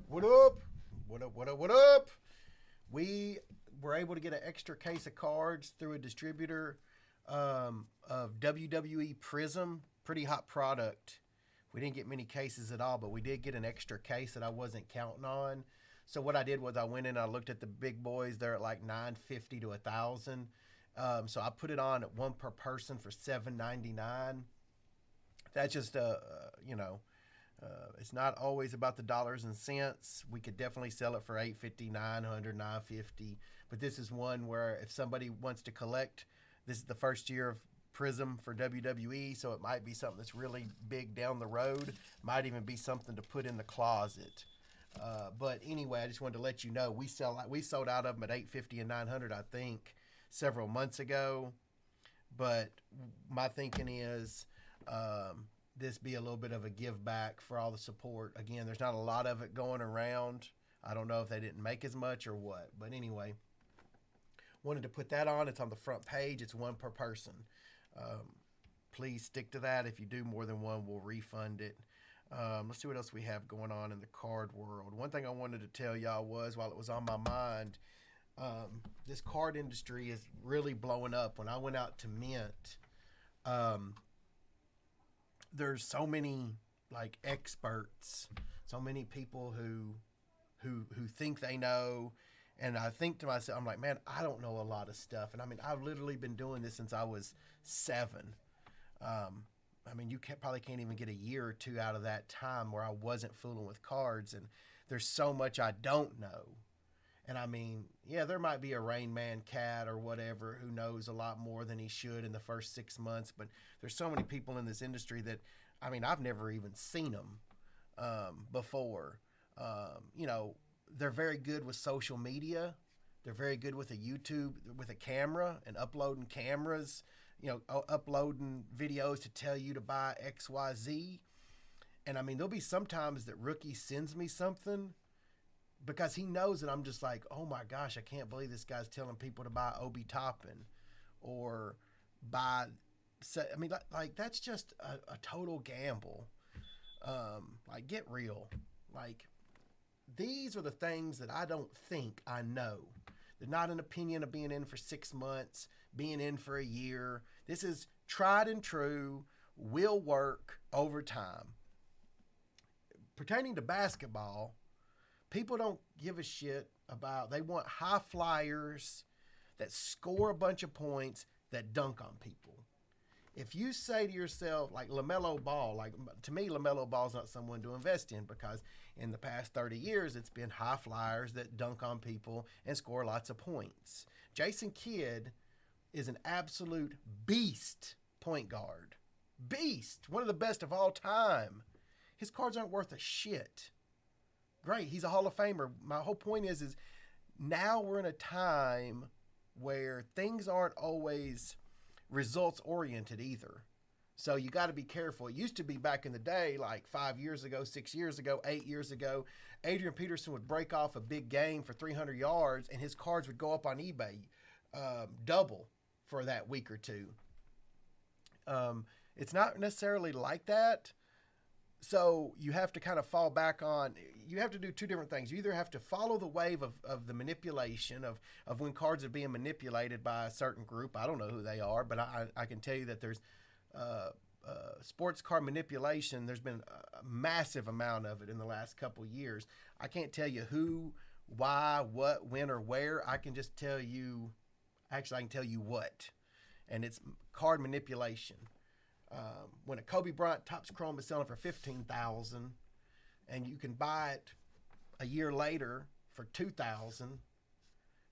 What up? What up? What up? What up? We were able to get an extra case of cards through a distributor of WWE Prizm. Pretty hot product. We didn't get many cases at all, but we did get an extra case that I wasn't counting on. So what I did was I went in and I looked at the big boys. They're at like $950 to $1,000. So I put it on at one per person for $7.99. That's just it's not always about the dollars and cents. We could definitely sell it for $850, $900, $950. But this is one where if somebody wants to collect, this is the first year of Prizm for WWE, so it might be something that's really big down the road. Might even be something to put in the closet. But anyway, I just wanted to let you know we sold out of them at $850 and $900, I think, several months ago. But my thinking is this be a little bit of a give back for all the support. Again, there's not a lot of it going around. I don't know if they didn't make as much or what. But anyway, wanted to put that on. It's on the front page. It's one per person. Please stick to that. If you do more than one, we'll refund it. Let's see what else we have going on in the card world. One thing I wanted to tell y'all was, while it was on my mind, this card industry is really blowing up. When I went out to Mint, there's so many like experts, so many people who think they know. And I think to myself, I'm like, man, I don't know a lot of stuff. And I mean, I've literally been doing this since I was 7. I mean, you probably can't even get a year or two out of that time where I wasn't fooling with cards. And there's so much I don't know. And I mean, yeah, there might be a Rain Man Cat or whatever who knows a lot more than he should in the first 6 months. But there's so many people in this industry that, I mean, I've never even seen them before. They're very good with social media. They're very good with a YouTube, with a camera and uploading cameras, uploading videos to tell you to buy X, Y, Z. And I mean, there'll be sometimes that Rookie sends me something because he knows that I'm just like, oh my gosh, I can't believe this guy's telling people to buy Obi Toppin or buy. I mean, like that's just a total gamble. Like, get real. Like, these are the things that I don't think I know. They're not an opinion of being in for 6 months, being in for a year. This is tried and true, will work over time. Pertaining to basketball, people don't give a shit about, they want high flyers that score a bunch of points that dunk on people. If you say to yourself, like LaMelo Ball, like to me, LaMelo Ball is not someone to invest in because in the past 30 years, it's been high flyers that dunk on people and score lots of points. Jason Kidd is an absolute beast point guard. Beast. One of the best of all time. His cards aren't worth a shit. Great. He's a Hall of Famer. My whole point is now we're in a time where things aren't always results oriented either. So you got to be careful. It used to be back in the day, like 5 years ago, 6 years ago, 8 years ago, Adrian Peterson would break off a big game for 300 yards and his cards would go up on eBay double for that week or two. It's not necessarily like that. So you have to kind of fall back on, you have to do two different things. You either have to follow the wave of the manipulation of when cards are being manipulated by a certain group. I don't know who they are, but I can tell you that there's sports card manipulation. There's been a massive amount of it in the last couple of years. I can't tell you who, why, what, when, or where. I can just tell you, actually I can tell you what, and it's card manipulation. When a Kobe Bryant Topps Chrome is selling for $15,000 and you can buy it a year later for $2,000,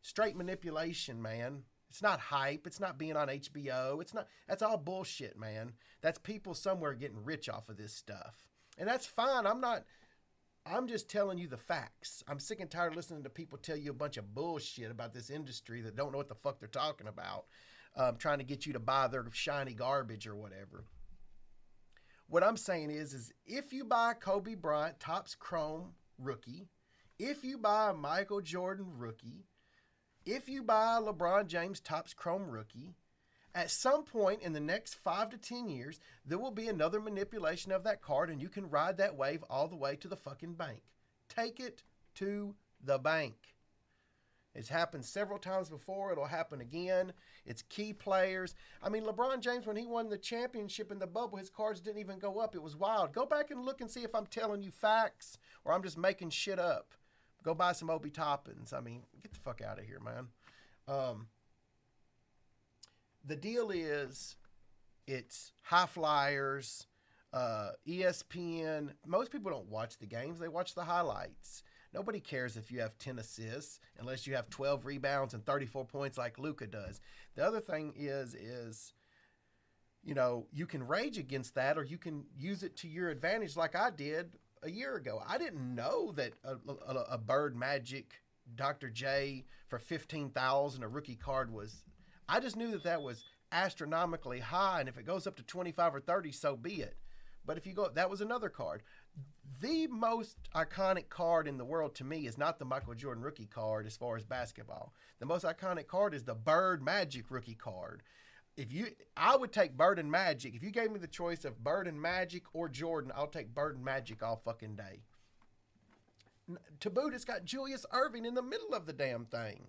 straight manipulation, man. It's not hype. It's not being on HBO. It's not. That's all bullshit, man. That's people somewhere getting rich off of this stuff, and that's fine. I'm just telling you the facts. I'm sick and tired of listening to people tell you a bunch of bullshit about this industry that don't know what the fuck they're talking about. Trying to get you to buy their shiny garbage or whatever. What I'm saying is if you buy Kobe Bryant Topps Chrome rookie, if you buy a Michael Jordan rookie, if you buy a LeBron James Topps Chrome rookie, at some point in the next 5 to 10 years, there will be another manipulation of that card and you can ride that wave all the way to the fucking bank. Take it to the bank. It's happened several times before. It'll happen again. It's key players. I mean, LeBron James, when he won the championship in the bubble, his cards didn't even go up. It was wild. Go back and look and see if I'm telling you facts or I'm just making shit up. Go buy some Obi Toppins. I mean, get the fuck out of here, man. The deal is, it's high flyers, ESPN. Most people don't watch the games. They watch the highlights. Nobody cares if you have 10 assists unless you have 12 rebounds and 34 points like Luka does. The other thing is you know, you can rage against that or you can use it to your advantage like I did a year ago. I didn't know that a Bird Magic Dr. J for 15,000 a rookie card was. I just knew that was astronomically high, and if it goes up to 25 or 30, so be it. But if you go, that was another card. The most iconic card in the world to me is not the Michael Jordan rookie card as far as basketball. The most iconic card is the Bird Magic rookie card. I would take Bird and Magic. If you gave me the choice of Bird and Magic or Jordan, I'll take Bird and Magic all fucking day. To boot, it's got Julius Erving in the middle of the damn thing.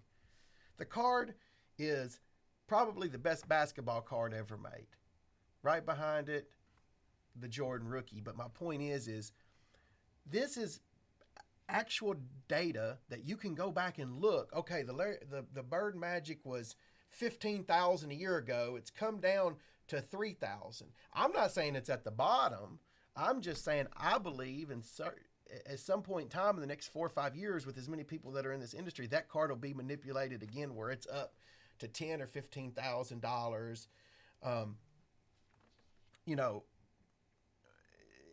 The card is probably the best basketball card ever made. Right behind it, the Jordan rookie. But my point is this is actual data that you can go back and look. Okay, the Bird Magic was 15,000 a year ago. It's come down to 3,000. I'm not saying it's at the bottom. I'm just saying I believe at some point in time in the next 4 or 5 years, with as many people that are in this industry, that card will be manipulated again where it's up to $10,000 or $15,000. You know,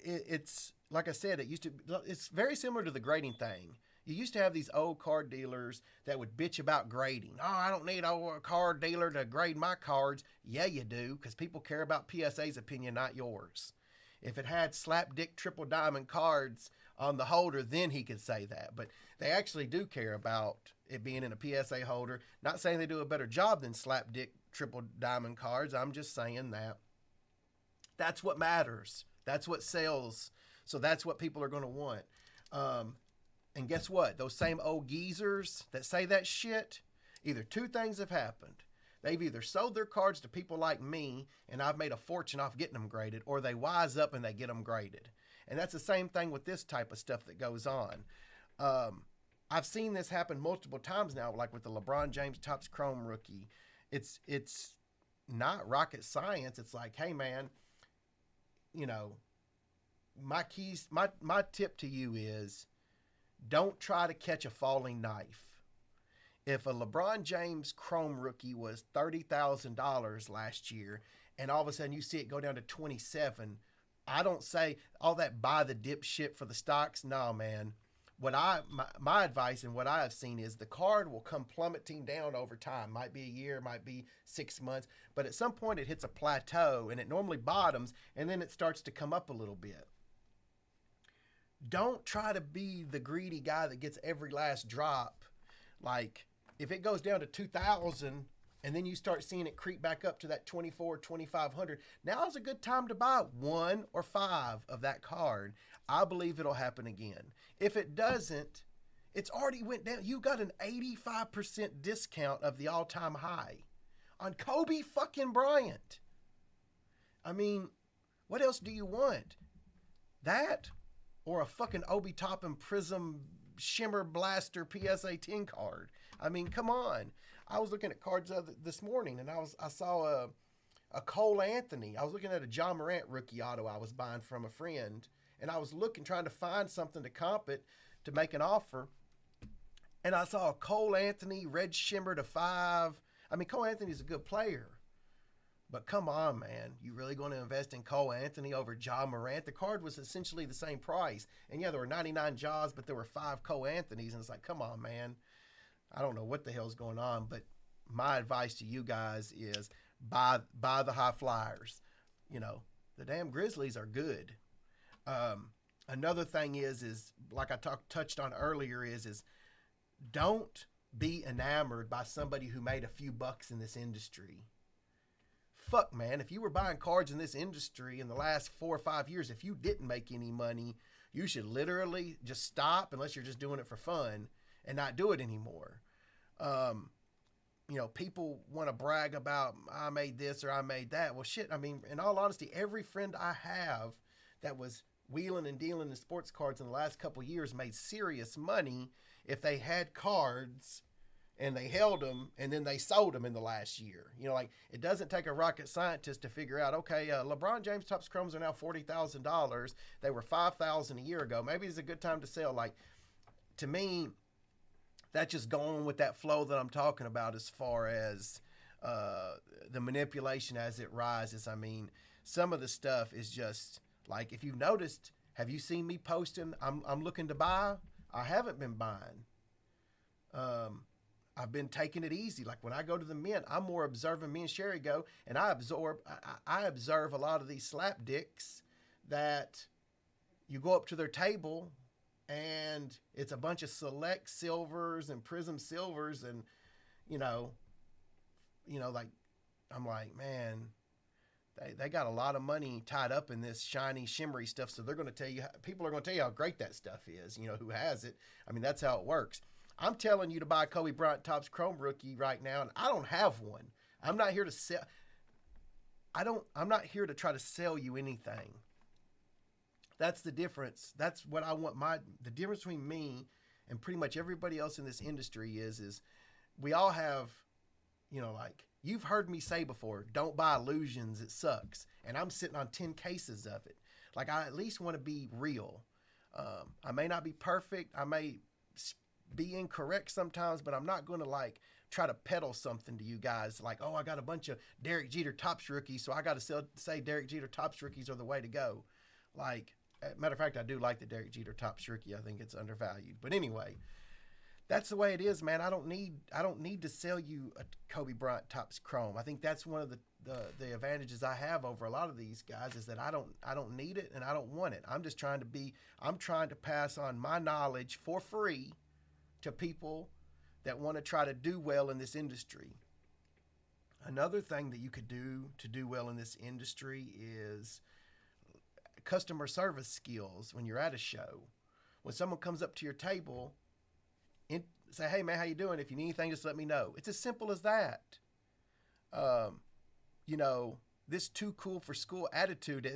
it's like I said, it's very similar to the grading thing. You used to have these old card dealers that would bitch about grading. Oh, I don't need a card dealer to grade my cards. Yeah, you do, because people care about PSA's opinion, not yours. If it had slapdick triple diamond cards on the holder, then he could say that. But they actually do care about it being in a PSA holder. Not saying they do a better job than slapdick triple diamond cards. I'm just saying that that's what matters. That's what sells. So that's what people are going to want. And guess what? Those same old geezers that say that shit, either two things have happened. They've either sold their cards to people like me, and I've made a fortune off getting them graded, or they wise up and they get them graded. And that's the same thing with this type of stuff that goes on. I've seen this happen multiple times now, like with the LeBron James Topps Chrome rookie. It's not rocket science. It's like, hey man, you know, my tip to you is, don't try to catch a falling knife. If a LeBron James Chrome rookie was $30,000 last year, and all of a sudden you see it go down to 27, I don't say all that buy the dip shit for the stocks. No, man. My advice and what I have seen is the card will come plummeting down over time. Might be a year, might be 6 months, but at some point it hits a plateau and it normally bottoms and then it starts to come up a little bit. Don't try to be the greedy guy that gets every last drop. Like, if it goes down to 2,000 and then you start seeing it creep back up to that 24, 2,500, now is a good time to buy 1 or 5 of that card. I believe it'll happen again. If it doesn't, it's already went down. You got an 85% discount of the all-time high on Kobe fucking Bryant. I mean, what else do you want? That or a fucking Obi Toppin Prizm Shimmer Blaster PSA 10 card. I mean, come on. I was looking at cards this morning, and I saw a Cole Anthony. I was looking at a John Morant rookie auto I was buying from a friend, and I was trying to find something to comp it to make an offer, and I saw a Cole Anthony red shimmer to 5. I mean, Cole Anthony's a good player, but come on, man. You really going to invest in Cole Anthony over Ja Morant? The card was essentially the same price. And yeah, there were 99 Jaws, but there were 5 Cole Anthonys. And it's like, come on, man. I don't know what the hell's going on, but my advice to you guys is buy the high flyers. You know, the damn Grizzlies are good. Another thing is like I touched on earlier is don't be enamored by somebody who made a few bucks in this industry. Fuck, man, if you were buying cards in this industry in the last 4 or 5 years, if you didn't make any money, You should literally just stop unless you're just doing it for fun and not do it anymore. People want to brag about I made this or I made that. Well, shit. I mean, in all honesty, every friend I have that was wheeling and dealing in sports cards in the last couple of years made serious money if they had cards and they held them and then they sold them in the last year. Like it doesn't take a rocket scientist to figure out, okay, LeBron James Topps Chromes are now $40,000. They were $5,000 a year ago. Maybe it's a good time to sell. Like, to me, that's just going with that flow that I'm talking about as far as the manipulation as it rises. I mean, some of the stuff is just like, if you've noticed, have you seen me posting, I'm looking to buy? I haven't been buying. I've been taking it easy. Like when I go to the mint, I'm more observing. Me and Sherry go, and I observe a lot of these slap dicks that you go up to their table and it's a bunch of select silvers and Prizm silvers, and like I'm like, man, they got a lot of money tied up in this shiny, shimmery stuff. So they're going to tell you, people are going to tell you how great that stuff is. Who has it? I mean, that's how it works. I'm telling you to buy Kobe Bryant Topps Chrome rookie right now, and I don't have one. I'm not here to sell. I'm not here to try to sell you anything. That's the difference. That's what I want. The difference between me and pretty much everybody else in this industry is we all have, like you've heard me say before, don't buy illusions. It sucks. And I'm sitting on 10 cases of it. Like I at least want to be real. I may not be perfect. I may be incorrect sometimes, but I'm not going to like try to peddle something to you guys like, oh, I got a bunch of Derek Jeter Topps rookies, so I got to say Derek Jeter Topps rookies are the way to go. Like, matter of fact, I do like the Derek Jeter Topps rookie. I think it's undervalued. But anyway, that's the way it is, man. I don't need to sell you a Kobe Bryant Topps Chrome. I think that's one of the advantages I have over a lot of these guys is that I don't need it and I don't want it. I'm trying to pass on my knowledge for free to people that want to try to do well in this industry. Another thing that you could do to do well in this industry is customer service skills when you're at a show. When someone comes up to your table, say, hey man, how you doing? If you need anything, just let me know. It's as simple as that. This too cool for school attitude,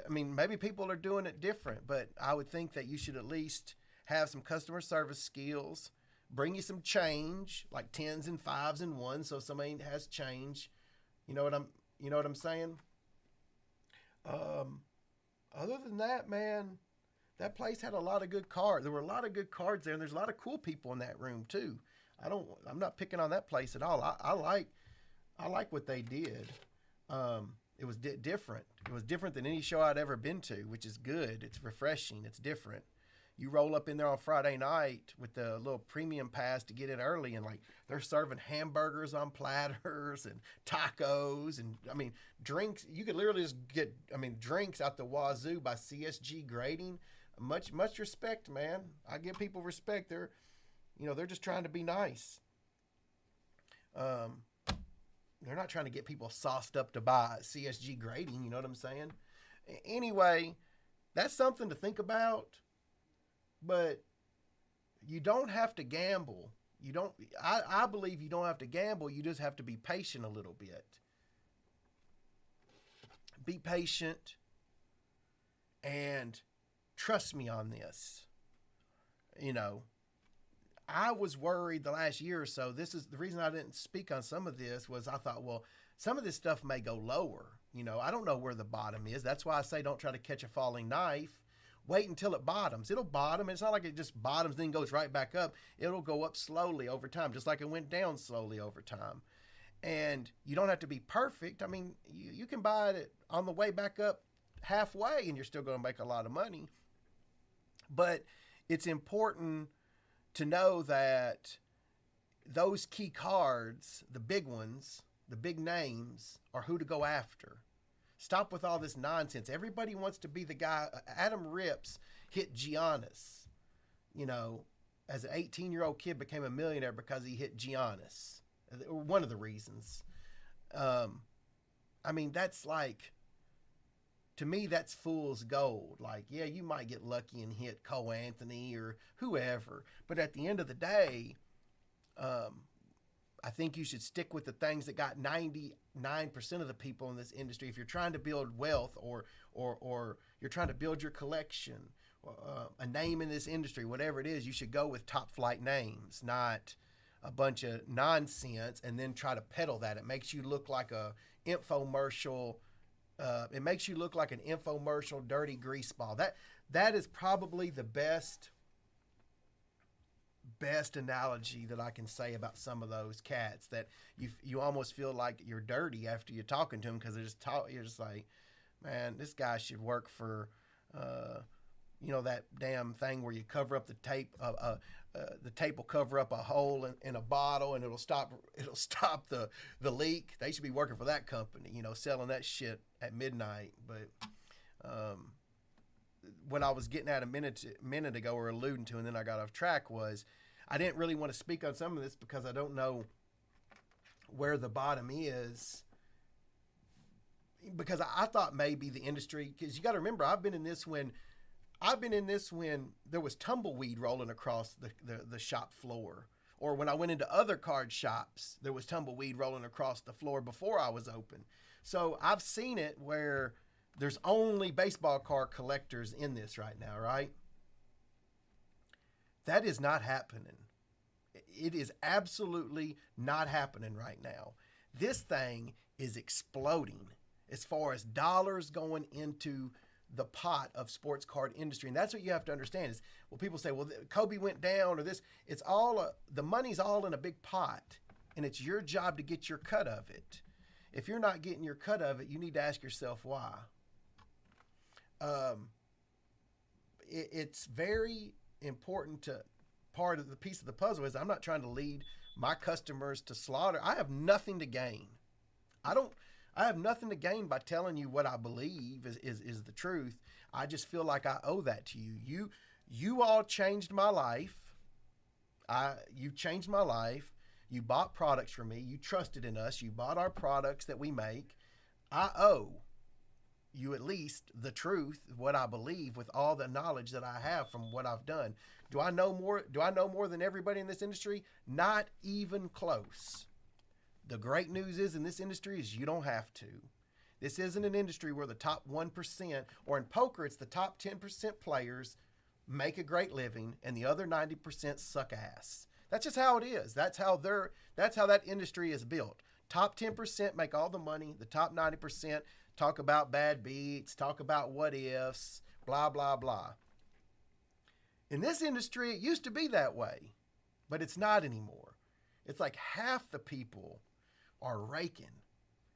maybe people are doing it different, but I would think that you should at least have some customer service skills, bring you some change, like 10s and 5s and 1s, so if somebody has change. You know what I'm saying? Other than that, man, that place had a lot of good cards. There were a lot of good cards there, and there's a lot of cool people in that room too. I'm not picking on that place at all. I like what they did. It was different. It was different than any show I'd ever been to, which is good. It's refreshing. It's different. You roll up in there on Friday night with the little premium pass to get in early, and like they're serving hamburgers on platters and tacos and drinks. You could literally just get drinks out the wazoo by CSG grading. Much respect, man. I give people respect. They're just trying to be nice. They're not trying to get people sauced up to buy CSG grading. You know what I'm saying? Anyway, that's something to think about. But you don't have to gamble. I believe you don't have to gamble. You just have to be patient a little bit. Be patient and trust me on this. I was worried the last year or so. This is the reason I didn't speak on some of this was I thought, well, some of this stuff may go lower. I don't know where the bottom is. That's why I say don't try to catch a falling knife. Wait until it bottoms. It'll bottom. It's not like it just bottoms then goes right back up. It'll go up slowly over time, just like it went down slowly over time. And you don't have to be perfect. You can buy it on the way back up halfway and you're still going to make a lot of money. But it's important to know that those key cards, the big ones, the big names, are who to go after. Stop with all this nonsense. Everybody wants to be the guy. Adam Rips hit Giannis, as an 18-year-old kid became a millionaire because he hit Giannis. One of the reasons. That's like, to me, that's fool's gold. Like, yeah, you might get lucky and hit Cole Anthony or whoever, but at the end of the day, I think you should stick with the things that got 99% of the people in this industry. If you're trying to build wealth, or you're trying to build your collection, a name in this industry, whatever it is, you should go with top flight names, not a bunch of nonsense and then try to peddle that. It makes you look like a infomercial. It makes you look like an infomercial dirty grease ball. That is probably the best analogy that I can say about some of those cats, that you almost feel like you're dirty after you're talking to them, because you're just like, man, this guy should work for that damn thing where you cover up the tape. The tape will cover up a hole in a bottle and it'll stop the leak. They should be working for that company, selling that shit at midnight. But what I was getting at a minute ago, or alluding to, and then I got off track, was I didn't really want to speak on some of this because I don't know where the bottom is. Because I thought maybe the industry, because you got to remember, I've been in this when there was tumbleweed rolling across the shop floor, or when I went into other card shops, there was tumbleweed rolling across the floor before I was open. So I've seen it where there's only baseball card collectors in this right now, right? That is not happening. It is absolutely not happening right now. This thing is exploding as far as dollars going into the pot of sports card industry. And that's what you have to understand is, well, people say, well, Kobe went down, or this, it's all, the money's all in a big pot, and it's your job to get your cut of it. If you're not getting your cut of it, you need to ask yourself why. It's very important to, part of the piece of the puzzle is, I'm not trying to lead my customers to slaughter. I have nothing to gain. I have nothing to gain by telling you what I believe is the truth. I just feel like I owe that to you. You all changed my life. You changed my life. You bought products from me. You trusted in us. You bought our products that we make. I owe you at least the truth, what I believe, with all the knowledge that I have from what I've done. Do I know more than everybody in this industry? Not even close. The great news is, in this industry, is you don't have to. This isn't an industry where the top 1%, or in poker, it's the top 10% players make a great living and the other 90% suck ass. That's just how it is. That's how that industry is built. Top 10% make all the money. The top 90% talk about bad beats, talk about what ifs, blah, blah, blah. In this industry, it used to be that way, but it's not anymore. It's like half the people are raking,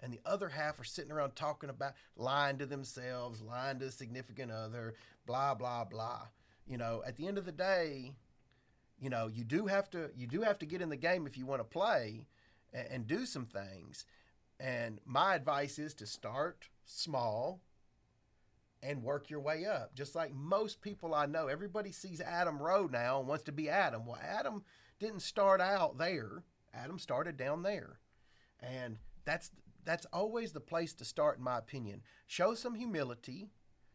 and the other half are sitting around talking about, lying to themselves, lying to a significant other, blah, blah, blah. At the end of the day, you do have to get in the game if you want to play and do some things. And my advice is to start small and work your way up. Just like most people I know, everybody sees Adam Rowe now and wants to be Adam. Well, Adam didn't start out there. Adam started down there. And that's always the place to start, in my opinion. Show some humility.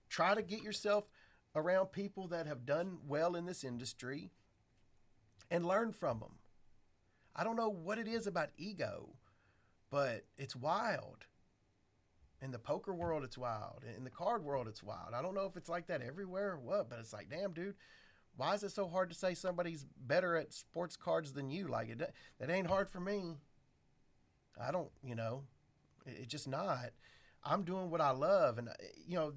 Try to get yourself around people that have done well in this industry and learn from them. I don't know what it is about ego, but it's wild. In the poker world, it's wild. In the card world, it's wild. I don't know if it's like that everywhere or what, but it's like, damn, dude, why is it so hard to say somebody's better at sports cards than you? Like, that ain't hard for me. I don't, it's just not. I'm doing what I love. And,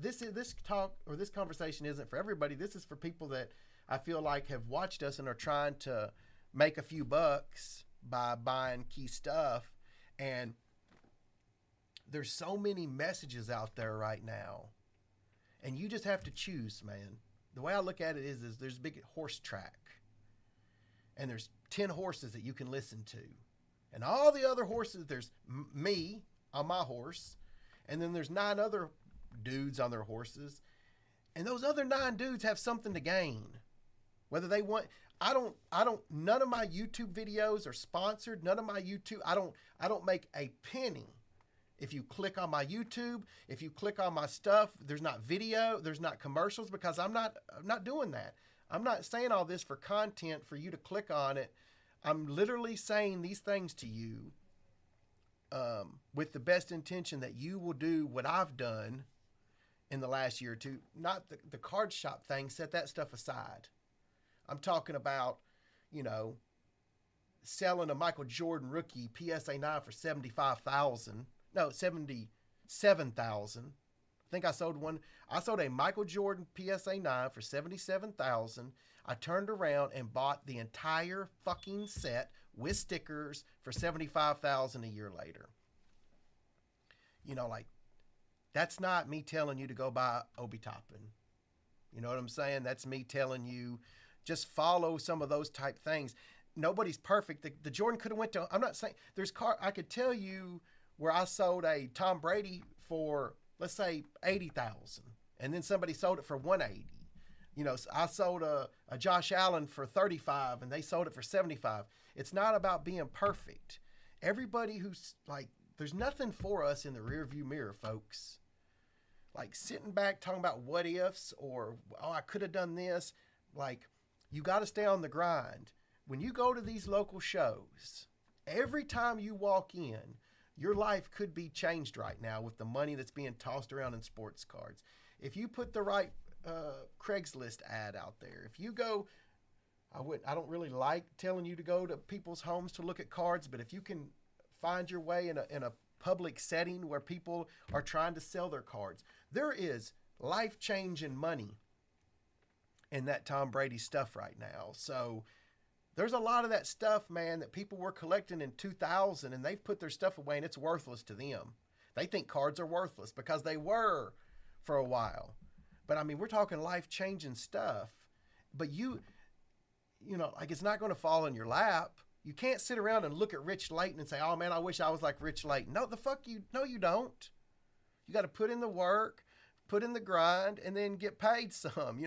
this talk or this conversation isn't for everybody. This is for people that I feel like have watched us and are trying to make a few bucks by buying key stuff. And there's so many messages out there right now. And you just have to choose, man. The way I look at it is there's a big horse track. And there's 10 horses that you can listen to. And all the other horses, there's me on my horse, and then there's 9 other dudes on their horses, and those other 9 dudes have something to gain. Whether they want, none of my YouTube videos are sponsored. None of my YouTube, I don't make a penny If you click on my YouTube, if you click on my stuff, there's not video, there's not commercials, because I'm not doing that. I'm not saying all this for content for you to click on it. I'm literally saying these things to you with the best intention that you will do what I've done in the last year or two. Not the card shop thing, set that stuff aside. I'm talking about, selling a Michael Jordan rookie PSA 9 for $75,000. No, $77,000. I think I sold one. I sold a Michael Jordan PSA 9 for $77,000. I turned around and bought the entire fucking set with stickers for $75,000 a year later. That's not me telling you to go buy Obi Toppin. You know what I'm saying? That's me telling you just follow some of those type things. Nobody's perfect. The Jordan could have went to, I'm not saying, I could tell you where I sold a Tom Brady for, let's say, $80,000, and then somebody sold it for $180. I sold a Josh Allen for $35, and they sold it for $75. It's not about being perfect. Everybody who's there's nothing for us in the rearview mirror, folks. Sitting back talking about what ifs or, I could have done this. You got to stay on the grind. When you go to these local shows, every time you walk in, your life could be changed right now with the money that's being tossed around in sports cards. If you put the right Craigslist ad out there, if you go, I don't really like telling you to go to people's homes to look at cards, but if you can find your way in a public setting where people are trying to sell their cards, there is life-changing money in that Tom Brady stuff right now. So there's a lot of that stuff, man, that people were collecting in 2000, and they've put their stuff away, and it's worthless to them. They think cards are worthless because they were for a while. But, we're talking life-changing stuff. But it's not going to fall in your lap. You can't sit around and look at Rich Layton and say, oh, man, I wish I was like Rich Layton. No, you don't. You got to put in the work, put in the grind, and then get paid some.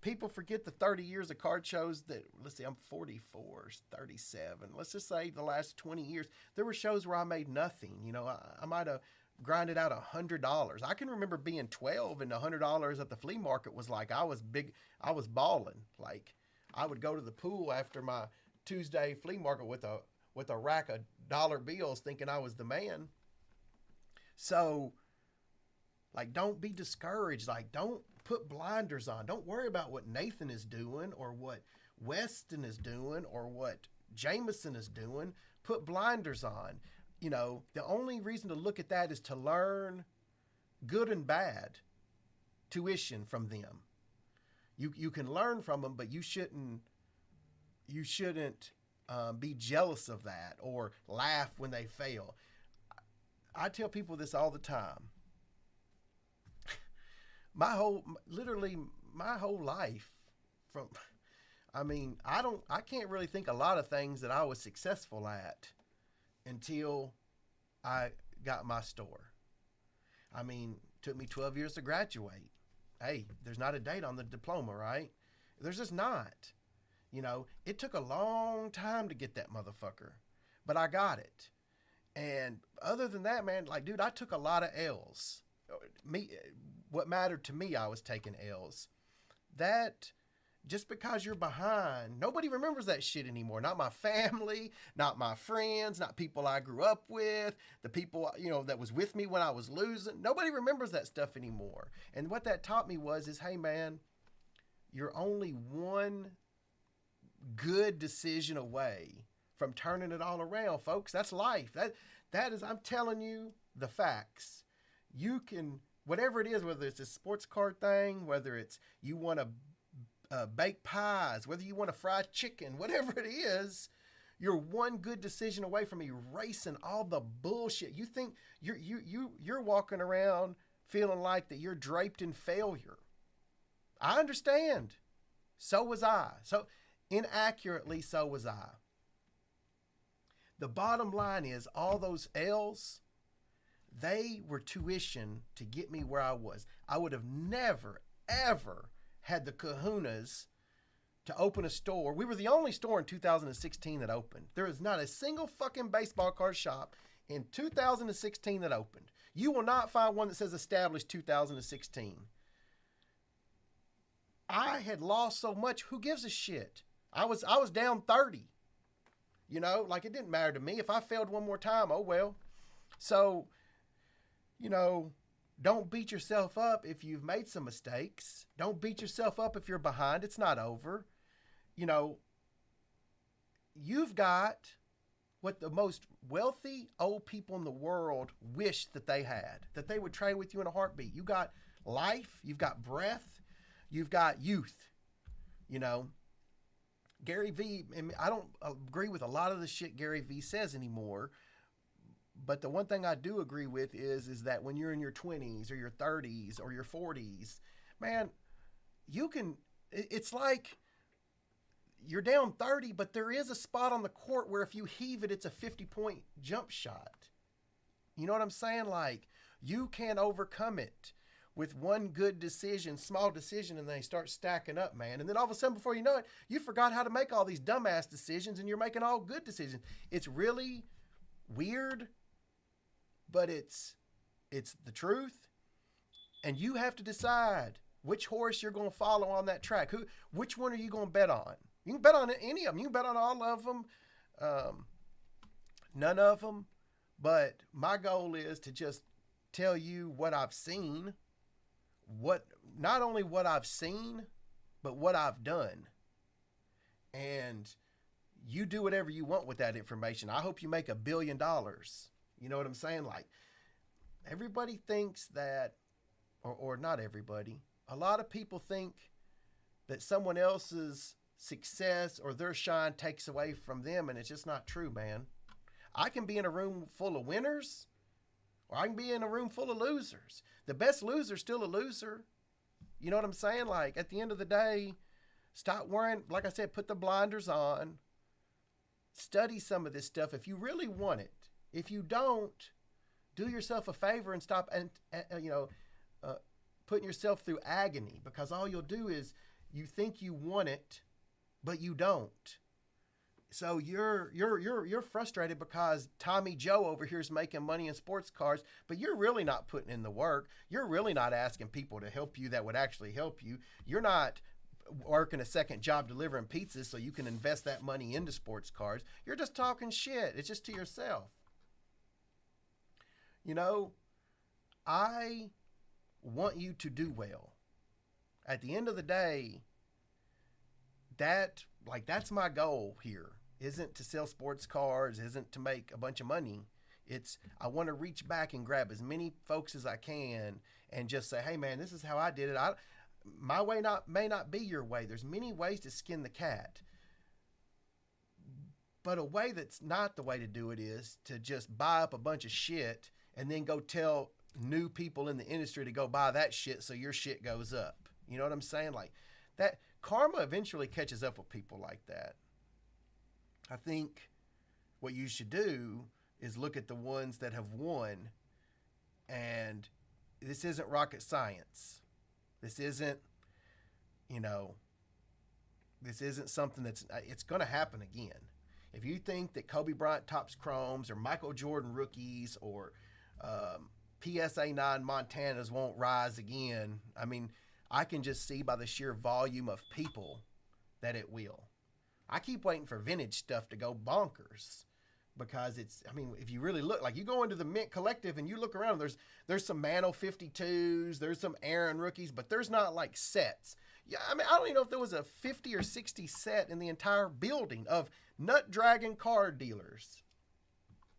People forget the 30 years of card shows that, let's see, I'm 44, 37. Let's just say the last 20 years, there were shows where I made nothing. I might have grinded out $100. I can remember being 12 and $100 at the flea market was I was big. I was balling. I would go to the pool after my Tuesday flea market with a rack of dollar bills thinking I was the man. So, don't be discouraged. Don't put blinders on. Don't worry about what Nathan is doing or what Weston is doing or what Jameson is doing. Put blinders on. The only reason to look at that is to learn good and bad tuition from them. You can learn from them, but you shouldn't be jealous of that or laugh when they fail. I tell people this all the time. My whole life I can't really think a lot of things that I was successful at until I got my store. Took me 12 years to graduate. Hey, there's not a date on the diploma, right? There's just not. It took a long time to get that motherfucker, but I got it. And other than that, man, dude, I took a lot of L's. What mattered to me, I was taking L's. That, just because you're behind, nobody remembers that shit anymore. Not my family, not my friends, not people I grew up with, the people, that was with me when I was losing. Nobody remembers that stuff anymore. And what that taught me is, hey, man, you're only one good decision away from turning it all around, folks. That's life. That is, I'm telling you the facts. You can, whatever it is, whether it's a sports card thing, whether it's you want to bake pies, whether you want to fry chicken, whatever it is, you're one good decision away from erasing all the bullshit. You think you're walking around feeling like that you're draped in failure. I understand. So was I. So inaccurately, so was I. The bottom line is all those L's, they were tuition to get me where I was. I would have never, ever had the kahunas to open a store. We were the only store in 2016 that opened. There is not a single fucking baseball card shop in 2016 that opened. You will not find one that says established 2016. I had lost so much. Who gives a shit? I was down 30. You know, like it didn't matter to me. If I failed one more time, oh well. So, you know, don't beat yourself up if you've made some mistakes. Don't beat yourself up if you're behind. It's not over. You know, you've got what the most wealthy old people in the world wish that they had, that they would trade with you in a heartbeat. You got life, you've got breath, you've got youth. You know, Gary Vee, I don't agree with a lot of the shit Gary Vee says anymore, but the one thing I do agree with is that when you're in your 20s or your 30s or your 40s, man, you can, it's like you're down 30, but there is a spot on the court where if you heave it, it's a 50-point jump shot. You know what I'm saying? Like, you can overcome it with one good decision, small decision, and they start stacking up, man. And then all of a sudden, before you know it, you forgot how to make all these dumbass decisions, and you're making all good decisions. It's really weird, but it's the truth. And you have to decide which horse you're going to follow on that track. Which one are you going to bet on? You can bet on any of them. You can bet on all of them, none of them. But my goal is to just tell you what I've seen, not only what I've seen, but what I've done. And you do whatever you want with that information. I hope you make $1 billion. You know what I'm saying? Like, everybody thinks that, or not everybody, a lot of people think that someone else's success or their shine takes away from them, and it's just not true, man. I can be in a room full of winners, or I can be in a room full of losers. The best loser's still a loser. You know what I'm saying? Like, at the end of the day, stop worrying. Like I said, put the blinders on. Study some of this stuff if you really want it. If you don't, do yourself a favor and stop putting yourself through agony, because all you'll do is you think you want it, but you don't. So you're frustrated because Tommy Joe over here is making money in sports cars, but you're really not putting in the work. You're really not asking people to help you that would actually help you. You're not working a second job delivering pizzas so you can invest that money into sports cars. You're just talking shit. It's just to yourself. You know, I want you to do well. At the end of the day, that's my goal here. Isn't to sell sports cars, isn't to make a bunch of money. It's, I want to reach back and grab as many folks as I can and just say, hey man, this is how I did it. My way may not be your way. There's many ways to skin the cat. But a way that's not the way to do it is to just buy up a bunch of shit and then go tell new people in the industry to go buy that shit so your shit goes up. You know what I'm saying? Like, that karma eventually catches up with people like that. I think what you should do is look at the ones that have won, and this isn't rocket science. This isn't, this isn't something it's going to happen again. If you think that Kobe Bryant tops chromes or Michael Jordan rookies or PSA 9 Montanas won't rise again, I mean, I can just see by the sheer volume of people that it will. I keep waiting for vintage stuff to go bonkers because if you really look, like you go into the Mint Collective and you look around, there's some Mano 52s, there's some Aaron rookies, but there's not like sets. Yeah, I don't even know if there was a 50 or 60 set in the entire building of Nut Dragon card dealers.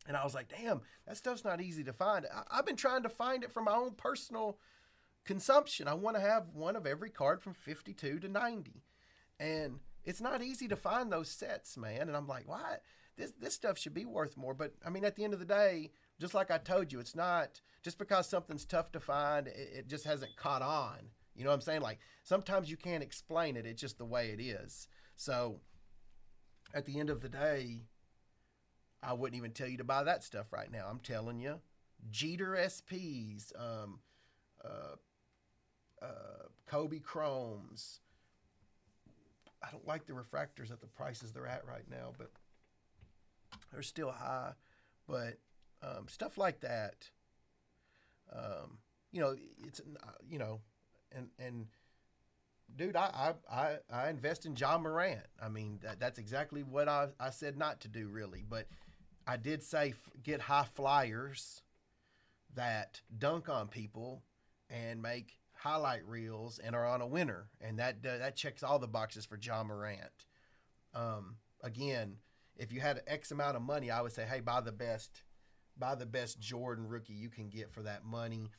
And I was like, damn, that stuff's not easy to find. I've been trying to find it for my own personal consumption. I want to have one of every card from 52 to 90. And it's not easy to find those sets, man. And I'm like, why? This stuff should be worth more. But at the end of the day, just like I told you, it's not just because something's tough to find, it just hasn't caught on. You know what I'm saying? Like, sometimes you can't explain it. It's just the way it is. So at the end of the day, I wouldn't even tell you to buy that stuff right now. I'm telling you, Jeter SPs, Kobe Chromes. I don't like the refractors at the prices they're at right now, but they're still high. But stuff like that. Um, you know, it's you know, and dude, I invest in John Morant. I mean, that's exactly what I said not to do, really. But I did say get high flyers that dunk on people and make highlight reels and are on a winner, and that checks all the boxes for John Morant. Again, if you had X amount of money, I would say, hey, buy the best Jordan rookie you can get for that money.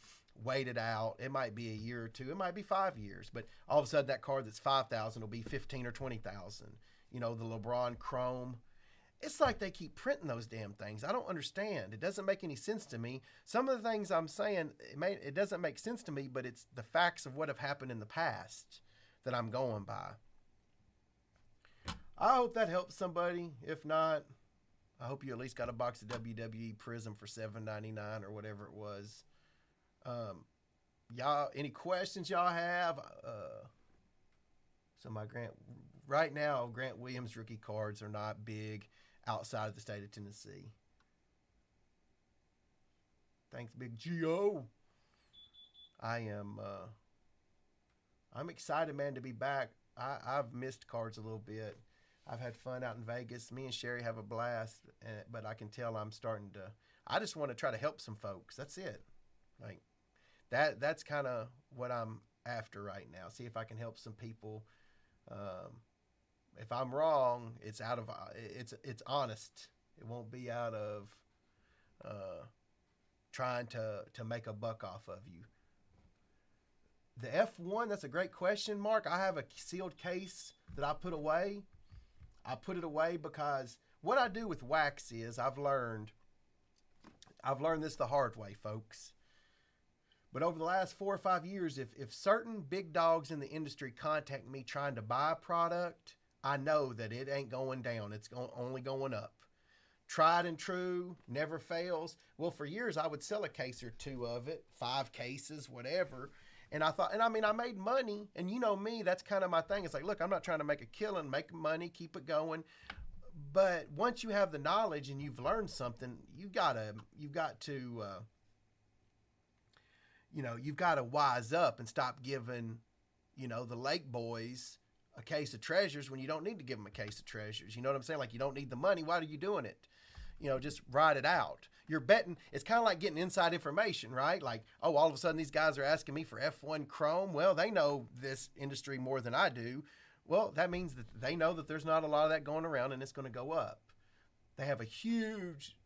Wait it out. It might be a year or two. It might be 5 years, but all of a sudden that card that's 5,000 will be 15 or 20,000. You know, the LeBron Chrome. It's like they keep printing those damn things. I don't understand. It doesn't make any sense to me. Some of the things I'm saying, it doesn't make sense to me, but it's the facts of what have happened in the past that I'm going by. I hope that helps somebody. If not, I hope you at least got a box of WWE Prizm for $7.99 or whatever it was. Y'all, any questions y'all have? So right now, Grant Williams rookie cards are not big outside of the state of Tennessee. Thanks, Big Gio. I'm excited, man, to be back. I've missed cards a little bit. I've had fun out in Vegas. Me and Sherry have a blast, but I can tell I'm starting to. I just want to try to help some folks. That's it. Like that's kind of what I'm after right now. See if I can help some people. If I'm wrong, it's honest. It won't be out of trying to make a buck off of you. The F1, that's a great question, Mark. I have a sealed case that I put away. I put it away because what I do with wax is I've learned this the hard way, folks. But over the last 4 or 5 years, if certain big dogs in the industry contact me trying to buy a product, I know that it ain't going down. It's only going up. Tried and true, never fails. Well, for years, I would sell a case or two of it, 5 cases, whatever. And I made money, and you know me, that's kind of my thing. It's like, look, I'm not trying to make a killing, make money, keep it going. But once you have the knowledge and you've learned something, you've got to wise up and stop giving, the Lake Boys a case of treasures when you don't need to give them a case of treasures. You know what I'm saying? Like, you don't need the money. Why are you doing it? Just ride it out. You're betting. It's kind of like getting inside information, right? Like, oh, all of a sudden these guys are asking me for F1 Chrome. Well, they know this industry more than I do. Well, that means that they know that there's not a lot of that going around and it's going to go up. They have a huge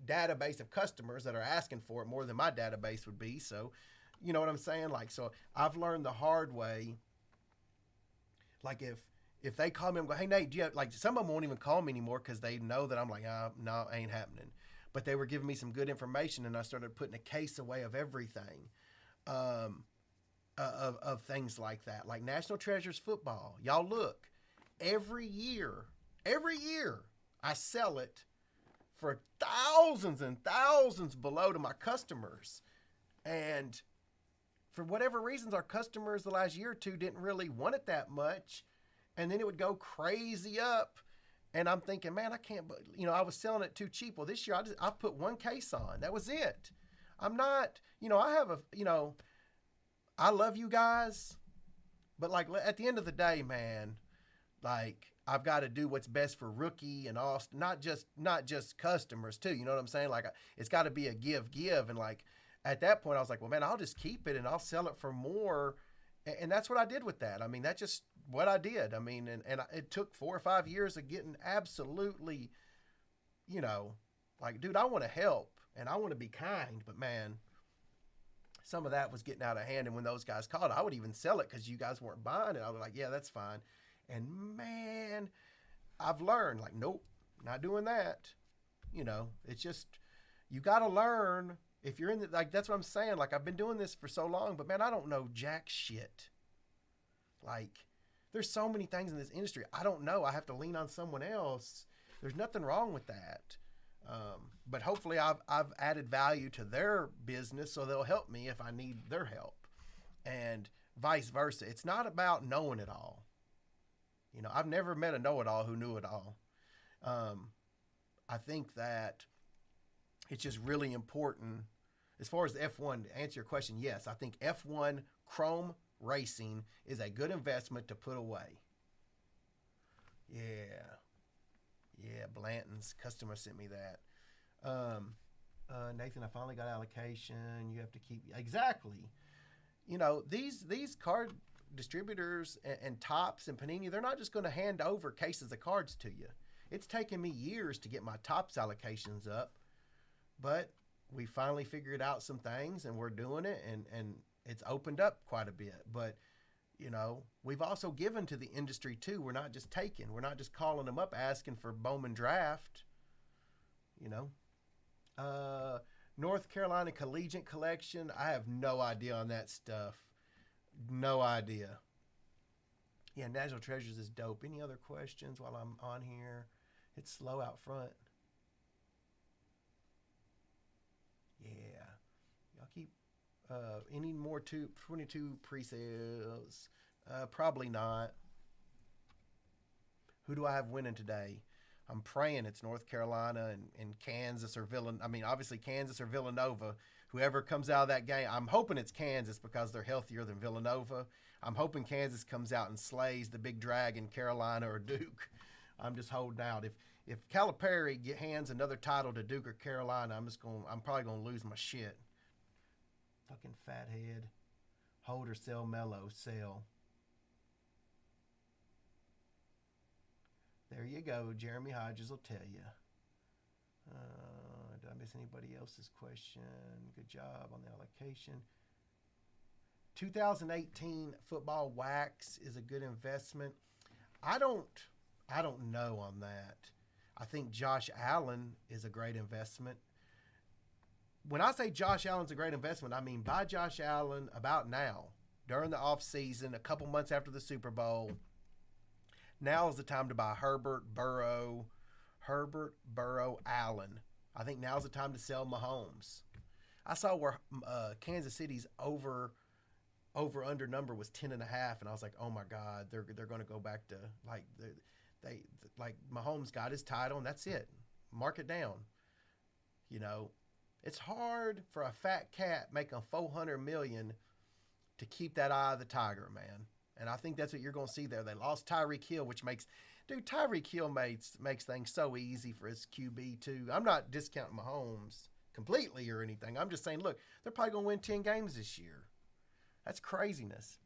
database of customers that are asking for it more than my database would be. So, you know what I'm saying? Like, so I've learned the hard way. Like if they call me and go, hey, Nate, do you have, like, some of them won't even call me anymore because they know that I'm like, no, ain't happening. But they were giving me some good information, and I started putting a case away of everything, of things like that. Like National Treasures football. Y'all look, every year, I sell it for thousands and thousands below to my customers. And for whatever reasons, our customers the last year or two didn't really want it that much. And then it would go crazy up. And I'm thinking, man, I can't, I was selling it too cheap. Well, this year I put 1 case on. That was it. I'm not, I love you guys. But like at the end of the day, man, like I've got to do what's best for rookie and all, not just customers too. You know what I'm saying? Like it's got to be a give. And like at that point I was like, well, man, I'll just keep it and I'll sell it for more. And that's what I did with that. I mean, that's just what I did. I mean, and it took 4 or 5 years of getting absolutely, like, dude, I want to help and I want to be kind, but man, some of that was getting out of hand. And when those guys called, I would even sell it because you guys weren't buying it. I was like, yeah, that's fine. And man, I've learned, like, nope, not doing that. It's just, you got to learn. If you're in the, like, that's what I'm saying. Like, I've been doing this for so long, but man, I don't know jack shit. Like, there's so many things in this industry. I don't know. I have to lean on someone else. There's nothing wrong with that. But hopefully I've added value to their business so they'll help me if I need their help, and vice versa. It's not about knowing it all. I've never met a know-it-all who knew it all. I think that it's just really important. As far as F1, to answer your question, yes, I think F1 Chrome Racing is a good investment to put away. Yeah. Yeah, Blanton's customer sent me that. Nathan, I finally got allocation. You have to keep exactly. These card distributors and Tops and Panini, they're not just going to hand over cases of cards to you. It's taken me years to get my Tops allocations up, but we finally figured out some things and we're doing it, and it's opened up quite a bit. But we've also given to the industry too. We're not just taking. We're not just calling them up asking for Bowman draft. North Carolina Collegiate Collection. I have no idea on that stuff. No idea. Yeah, National Treasures is dope. Any other questions while I'm on here? It's slow out front. Yeah. Y'all keep any more 22 pre-sales? Probably not. Who do I have winning today? I'm praying it's North Carolina and Kansas or Villanova. I mean, obviously Kansas or Villanova. Whoever comes out of that game, I'm hoping it's Kansas because they're healthier than Villanova. I'm hoping Kansas comes out and slays the big dragon, Carolina or Duke. I'm just holding out. If Calipari hands another title to Duke or Carolina, I'm probably gonna lose my shit. Fucking fathead. Hold or sell Mello. Sell. There you go. Jeremy Hodges will tell you. Did I miss anybody else's question? Good job on the allocation. 2018 football wax is a good investment. I don't know on that. I think Josh Allen is a great investment. When I say Josh Allen's a great investment, I mean buy Josh Allen about now, during the offseason, a couple months after the Super Bowl. Now is the time to buy Herbert, Burrow, Allen. I think now's the time to sell Mahomes. I saw where Kansas City's over under number was 10.5, and I was like, oh my God, they're going to go back to they Mahomes got his title and that's it. Mark it down. It's hard for a fat cat making $400 million to keep that eye of the tiger, man. And I think that's what you're going to see there. They lost Tyreek Hill, which Tyreek Hill makes things so easy for his QB too. I'm not discounting Mahomes completely or anything. I'm just saying, look, they're probably going to win 10 games this year. That's craziness.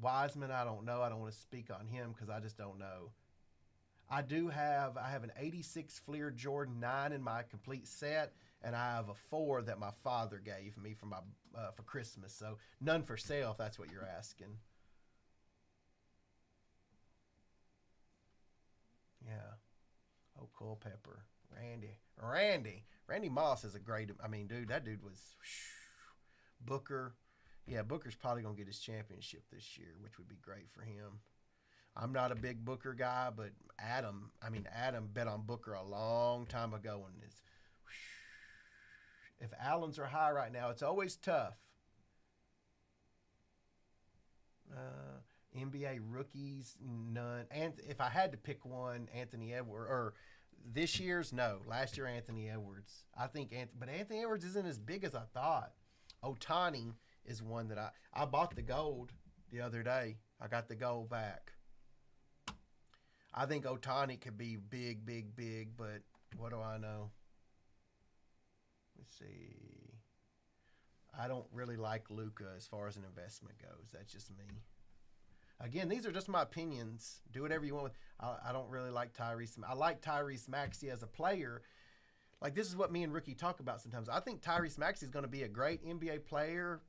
Wiseman, I don't know. I don't want to speak on him because I just don't know. I have an 86 Fleer Jordan 9 in my complete set, and I have a 4 that my father gave me for Christmas. So none for sale, if that's what you're asking. Yeah. Oh, Culpepper. Randy Moss is a great. I mean, dude, that dude was Booker. Yeah, Booker's probably gonna get his championship this year, which would be great for him. I'm not a big Booker guy, but Adam bet on Booker a long time ago, and if Allens are high right now, it's always tough. NBA rookies, none. And if I had to pick one, Anthony Edwards, or this year's, no. Last year, Anthony Edwards. But Anthony Edwards isn't as big as I thought. Otani is one that I bought the gold the other day. I got the gold back. I think Otani could be big, but what do I know? Let's see. I don't really like Luka as far as an investment goes. That's just me. Again, these are just my opinions. Do whatever you want with. I don't really like Tyrese. I like Tyrese Maxey as a player. Like, this is what me and Rookie talk about sometimes. I think Tyrese Maxey is going to be a great NBA player,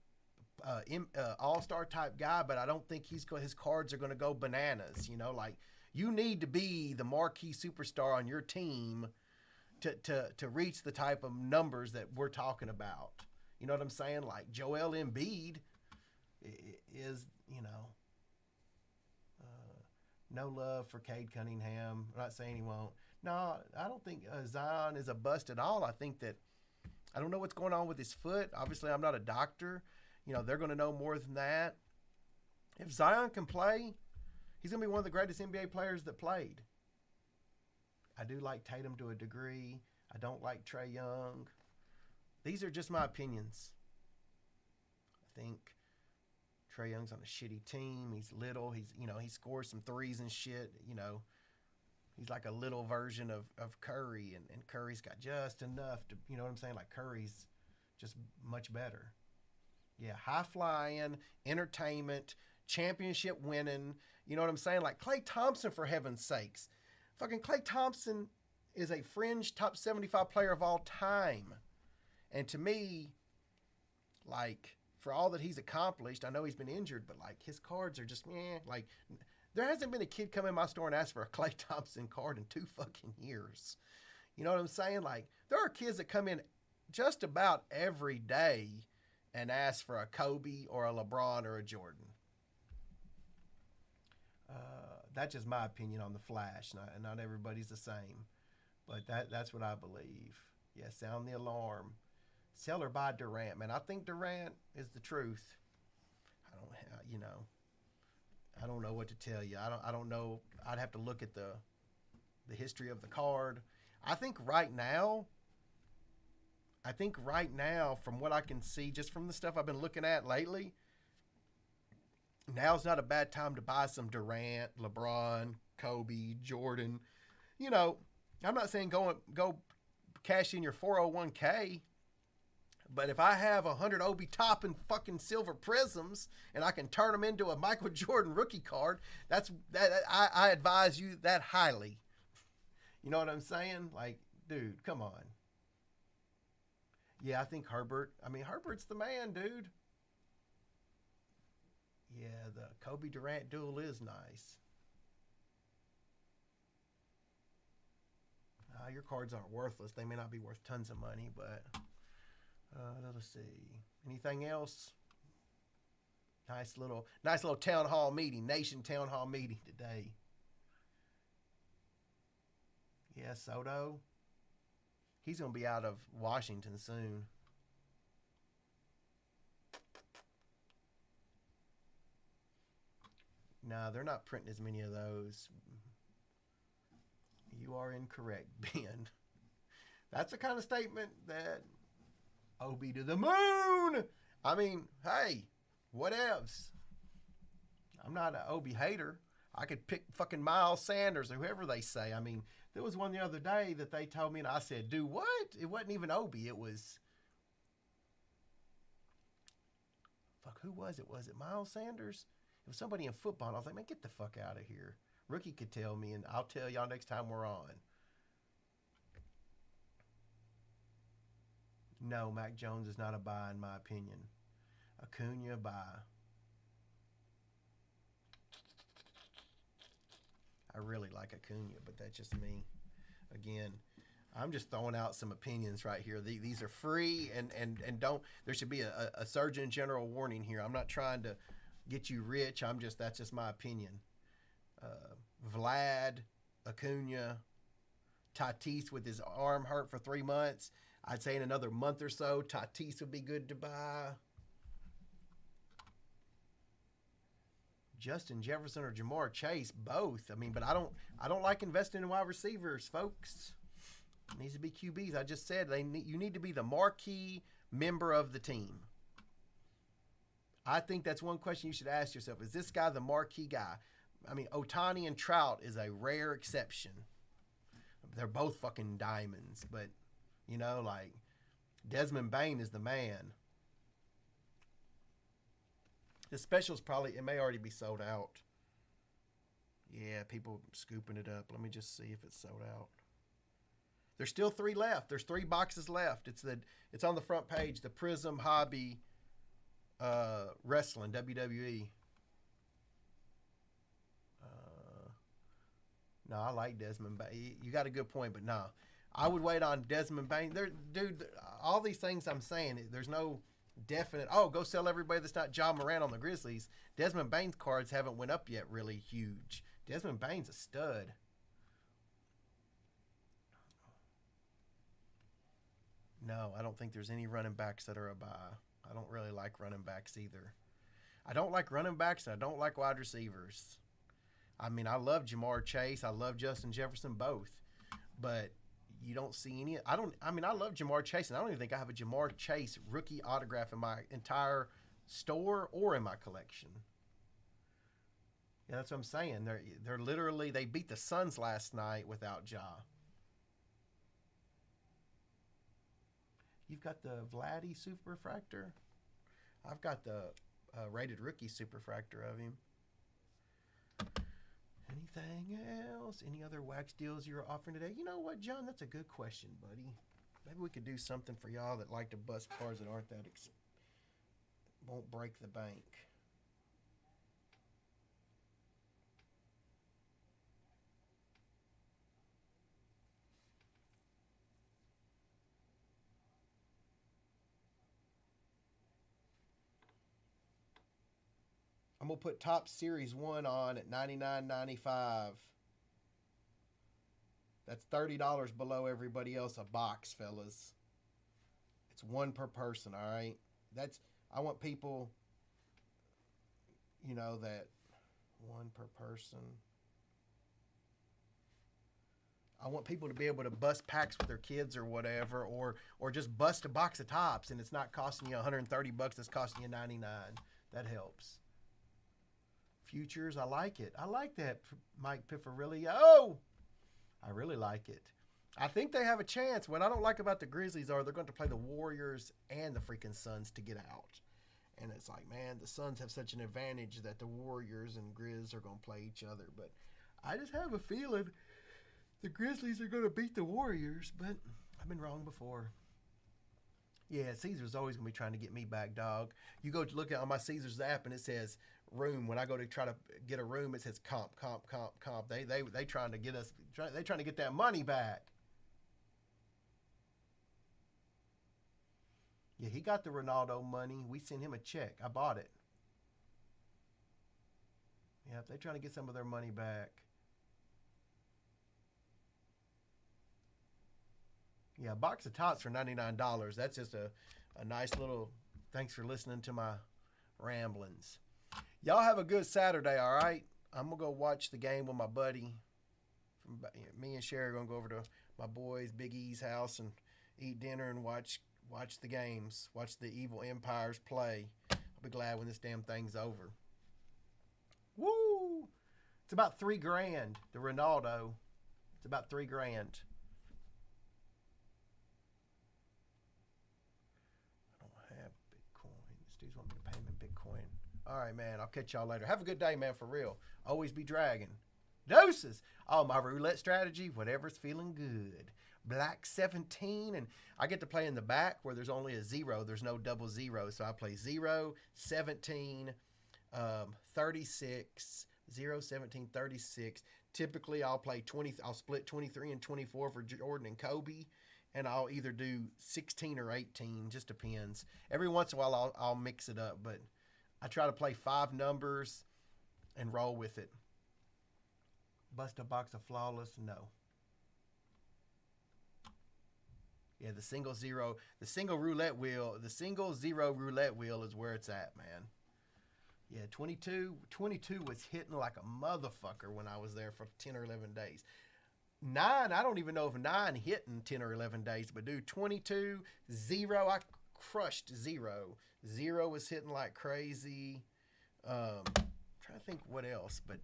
all-star type guy, but I don't think his cards are going to go bananas. You need to be the marquee superstar on your team to reach the type of numbers that we're talking about. You know what I'm saying? Like Joel Embiid is, no love for Cade Cunningham. I'm not saying he won't. No, I don't think Zion is a bust at all. I think that I don't know what's going on with his foot. Obviously, I'm not a doctor. They're going to know more than that. If Zion can play, he's going to be one of the greatest NBA players that played. I do like Tatum to a degree. I don't like Trae Young. These are just my opinions. I think Trae Young's on a shitty team. He's little. He scores some threes and shit. He's like a little version of Curry, and Curry's got just enough to, you know what I'm saying? Like Curry's just much better. Yeah, high flying, entertainment, championship winning. You know what I'm saying? Like Klay Thompson, for heaven's sakes. Fucking Klay Thompson is a fringe top 75 player of all time. And to me, like, for all that he's accomplished, I know he's been injured, but like his cards are just like there hasn't been a kid come in my store and ask for a Klay Thompson card in 2 fucking years. You know what I'm saying? Like, there are kids that come in just about every day and ask for a Kobe or a LeBron or a Jordan. That's just my opinion on the Flash. Not everybody's the same, but that's what I believe. Yeah, sound the alarm. Sell or buy Durant, man. I think Durant is the truth. I don't know what to tell you. I don't know. I'd have to look at the history of the card. I think right now, from what I can see, just from the stuff I've been looking at lately, now's not a bad time to buy some Durant, LeBron, Kobe, Jordan. I'm not saying go cash in your 401k. But if I have 100 Obi Toppin fucking silver prisms and I can turn them into a Michael Jordan rookie card, I advise you that highly. You know what I'm saying? Like, dude, come on. Yeah, I think Herbert's the man, dude. Yeah, the Kobe Durant duel is nice. Your cards aren't worthless. They may not be worth tons of money, but... let's see. Anything else? Nice little town hall meeting, nation town hall meeting today. Yeah, Soto. He's going to be out of Washington soon. No, they're not printing as many of those. You are incorrect, Ben. That's the kind of statement that... Obi to the moon. I mean, hey, whatevs. I'm not an Obi hater. I could pick fucking Miles Sanders or whoever they say. I mean, there was one the other day that they told me, and I said, "Do what?" It wasn't even Obi. It was who was it? Was it Miles Sanders? It was somebody in football. And I was like, man, get the fuck out of here. Rookie could tell me, and I'll tell y'all next time we're on. No, Mac Jones is not a buy in my opinion. Acuna, buy. I really like Acuna, but that's just me. Again, I'm just throwing out some opinions right here. These are free, and don't. There should be a Surgeon General warning here. I'm not trying to get you rich. That's just my opinion. Vlad, Acuna, Tatis with his arm hurt for 3 months. I'd say in another month or so, Tatis would be good to buy. Justin Jefferson or Jamar Chase, both. I mean, but I don't like investing in wide receivers, folks. It needs to be QBs. I just said you need to be the marquee member of the team. I think that's one question you should ask yourself. Is this guy the marquee guy? I mean, Ohtani and Trout is a rare exception. They're both fucking diamonds, but, like Desmond Bain is the man. The special's it may already be sold out. Yeah, people scooping it up. Let me just see if it's sold out. There's still 3 left. There's 3 boxes left. It's on the front page, the Prizm Hobby Wrestling, WWE. No, I like Desmond Bain. You got a good point, but no. I would wait on Desmond Bain. Dude, all these things I'm saying, there's no definite, go sell everybody that's not John Moran on the Grizzlies. Desmond Bain's cards haven't went up yet really huge. Desmond Bain's a stud. No, I don't think there's any running backs that are a buy. I don't really like running backs either. I don't like running backs, and I don't like wide receivers. I mean, I love Jamar Chase. I love Justin Jefferson, both. But You don't see any. I don't. I mean, I love Jamar Chase, and I don't even think I have a Jamar Chase rookie autograph in my entire store or in my collection. Yeah, that's what I'm saying. They're literally they beat the Suns last night without Ja. You've got the Vladdy Super Refractor. I've got the rated rookie Super Refractor of him. Anything else? Any other wax deals you're offering today? You know what, John? That's a good question, buddy. Maybe we could do something for y'all that like to bust cars that aren't that won't break the bank. I'm gonna put Top Series 1 on at $99.95. That's $30 below everybody else a box, fellas. It's one per person, all right? I want people, that one per person. I want people to be able to bust packs with their kids or whatever, or just bust a box of tops and it's not costing you $130, it's costing you $99. That helps. Futures, I like it. I like that, Mike Piffarilli. Oh, I really like it. I think they have a chance. What I don't like about the Grizzlies are they're going to play the Warriors and the freaking Suns to get out. And it's like, man, the Suns have such an advantage that the Warriors and Grizz are going to play each other. But I just have a feeling the Grizzlies are going to beat the Warriors. But I've been wrong before. Yeah, Caesar's always going to be trying to get me back, dog. You go look at on my Caesar's app and it says room. When I go to try to get a room, it says comp. They trying to get us. They trying to get that money back. Yeah, he got the Ronaldo money. We sent him a check. I bought it. Yeah, they're trying to get some of their money back. Yeah, a box of tots for $99. That's just a nice little thanks for listening to my ramblings. Y'all have a good Saturday, all right? I'm going to go watch the game with my buddy. Me and Sherry are going to go over to my boys, Big E's house and eat dinner and watch the games. Watch the evil empires play. I'll be glad when this damn thing's over. Woo! It's about $3,000. The Ronaldo. It's about $3,000. Dudes want me to pay him in Bitcoin. All right, man. I'll catch y'all later. Have a good day, man, for real. Always be dragging. Doses. Oh, my roulette strategy, whatever's feeling good. Black 17, and I get to play in the back where there's only a 0. There's no double 0. So I play 0, 17, 36, 0, 17, 36. Typically, I'll play 20. I'll split 23 and 24 for Jordan and Kobe. And I'll either do 16 or 18, just depends. Every once in a while, I'll mix it up, but I try to play 5 numbers and roll with it. Bust a box of flawless? No. Yeah, the single 0 roulette wheel is where it's at, man. Yeah, 22 was hitting like a motherfucker when I was there for 10 or 11 days. 9, I don't even know if 9 hit in 10 or 11 days, but dude, 22, 0, I crushed 0. 0 was hitting like crazy. Trying to think what else, but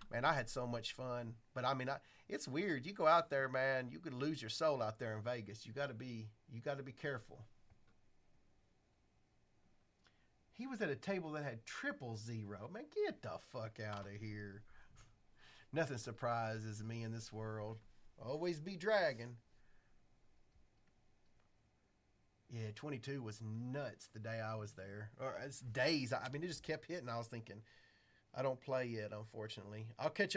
man, I had so much fun. But I mean, it's weird. You go out there, man, you could lose your soul out there in Vegas. You got to be careful. He was at a table that had 000. Man, get the fuck out of here. Nothing surprises me in this world. Always be dragging. Yeah, 22 was nuts the day I was there. Or it's days. I mean, it just kept hitting. I was thinking, I don't play yet, unfortunately. I'll catch y'all.